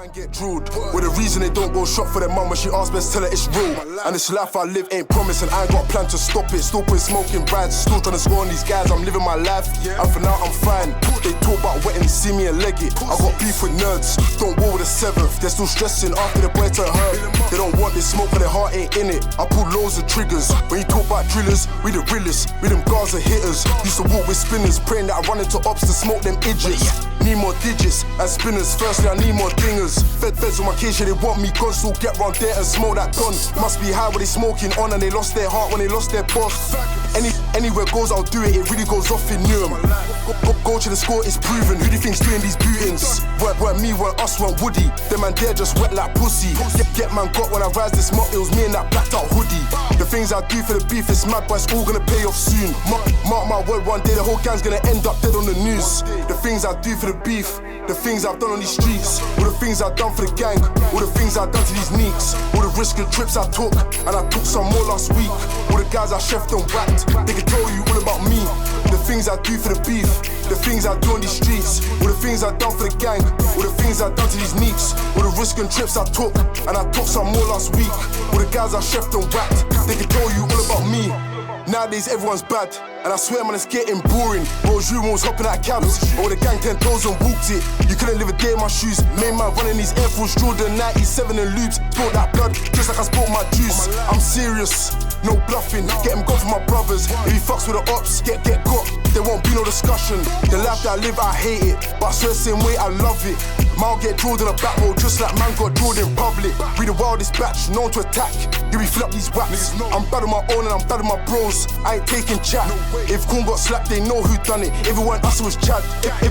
Man get drilled. With the reason they don't go shop for their mum when she asks, best tell her it's real. And this life I live ain't promised, and I ain't got a plan to stop it. Still putting smoking brands, still trying to score on these guys. I'm living my life, and for now I'm fine. They talk about wetting, see me and leg it. I got beef with nerds, don't war with the seventh. They're still stressing after the boy turn hurt. They don't want this smoke, but their heart ain't in it. I pull loads of triggers. When you talk about drillers, we the realest. We them Gaza hitters. Used to walk with spinners, praying that I run into ops to smoke them idiots. Need more digits and spinners. Firstly, I need more dingers. Feds on my case, yeah, they want me gone. So get round there and smoke that gun. Must be high when they smoking on, and they lost their heart when they lost their boss. Anywhere goes, I'll do it. It really goes off in Newham. Go to the score, it's proven. Who do you think's doing these bootings? Weren't me, weren't us, weren't Woody. Them man there just wet like pussy. Get man got when I rise this mop. It was me in that blacked out hoodie. The things I do for the beef, it's mad, but it's all gonna pay off soon. Mark my word, one day the whole gang's gonna end up dead on the news. The things I do for the beef, the things I've done on these streets, all the things I've done for the gang, all the things I've done to these neeks, all the risk and trips I took, and I took some more last week. All the guys I chefed and whacked, they can tell you all about me. The things I do for the beef, the things I do on these streets, all the things I've done for the gang, all the things I've done to these neeks, all the risk and trips I took, and I took some more last week. All the guys I chefed and whacked, they can tell you all about me. Nowadays everyone's bad, and I swear man it's getting boring. Rose Room was hopping out cabs, all the gang 10 toes and walked it. You couldn't live a day in my shoes. Main man running these Air Force Jordan 97 and loops. Spilled that blood just like I spilled my juice. I'm serious, no bluffing. Get him gone for my brothers. If he fucks with the ops, get got. There won't be no discussion. The life that I live, I hate it, but I swear the same way I love it. Man get drilled in a back row just like man got drilled in public. We the wildest batch, known to attack. You be flip these waps. I'm bad on my own and I'm bad on my bros. I ain't taking chat. If Corn got slapped, they know who done it. If it weren't us, it was Chad.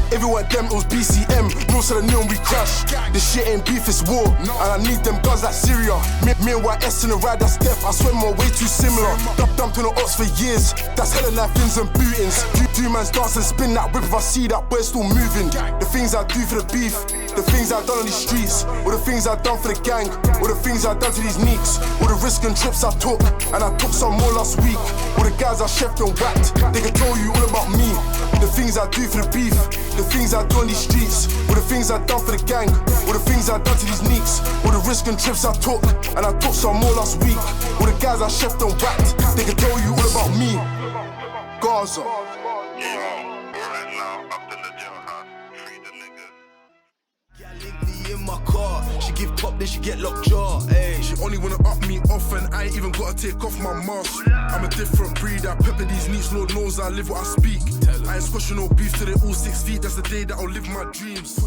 If it weren't them, it was BCM. No to the neon, we crash. This shit ain't beef, it's war. And I need them guns like Syria. Me and YS in a ride, that's death. I swear we're way too similar. Dumped in the ops for years. That's hella knifings and bootings. Do man's dance and spin that whip if I see that boy still moving. The things I do for the beef, the things I've done on these streets, all the things I've done for the gang, all the things I've done to these neeks, all the risk and trips I took, and I took some more last week. All the guys I chefed and whacked, they can tell you all about me. The things I do for the beef, the things I do on these streets, all the things I've done for the gang, all the things I've done to these neeks, all the risk and trips I took, and I took some more last week. All the guys I chefed and whacked, they can tell you all about me. Gaza. In my car, she give top, then she get locked jaw. Ay. She only wanna up me off, and I ain't even gotta take off my mask. I'm a different breed, I pepper these neats, Lord knows I live what I speak. I ain't squashing no beef till they all 6 feet, that's the day that I'll live my dreams.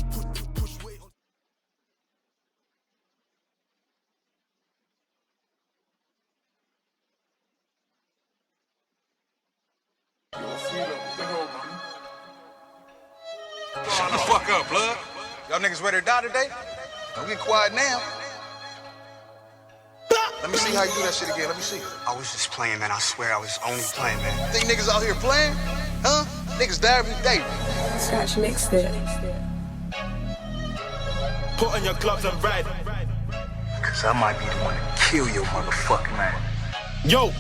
Push weight. Shut the fuck up, blood. Y'all niggas ready to die today? Don't get quiet now. Let me see how you do that shit again. Let me see. I was just playing, man. I swear I was only playing, man. Think niggas out here playing? Huh? Niggas die every day. Scratch mixed it. Put on your gloves and ride. Cause I might be the one to kill your motherfucking man. Yo!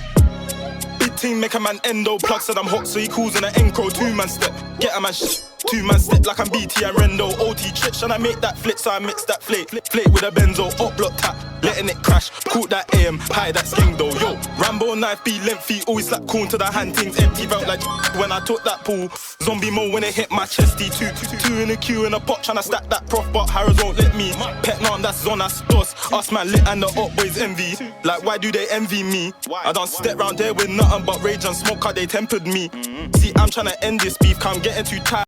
Big team make a man endo. Plug said I'm hot, so he calls in an encro. 2-man step. Get a man shit. 2-man step like I'm BT and Rendo. OT tricks and I make that flip, so I mix that flake with a benzo. Up block tap, letting it crash. Caught that AM, high that skeng though. Yo, Rambo knife be lengthy, always slap corn to the hand. Things empty, felt like when I took that pool. Zombie mode when it hit my chesty. Two in the queue in a pot, tryna stack that prof, but Harrods won't let me. Pet none, that's on us, dos. Us man lit and the up boys envy. Like why do they envy me? I don't step round there with nothing but rage and smoke, cause they tempered me. See, I'm tryna end this beef, cause I'm getting too tired.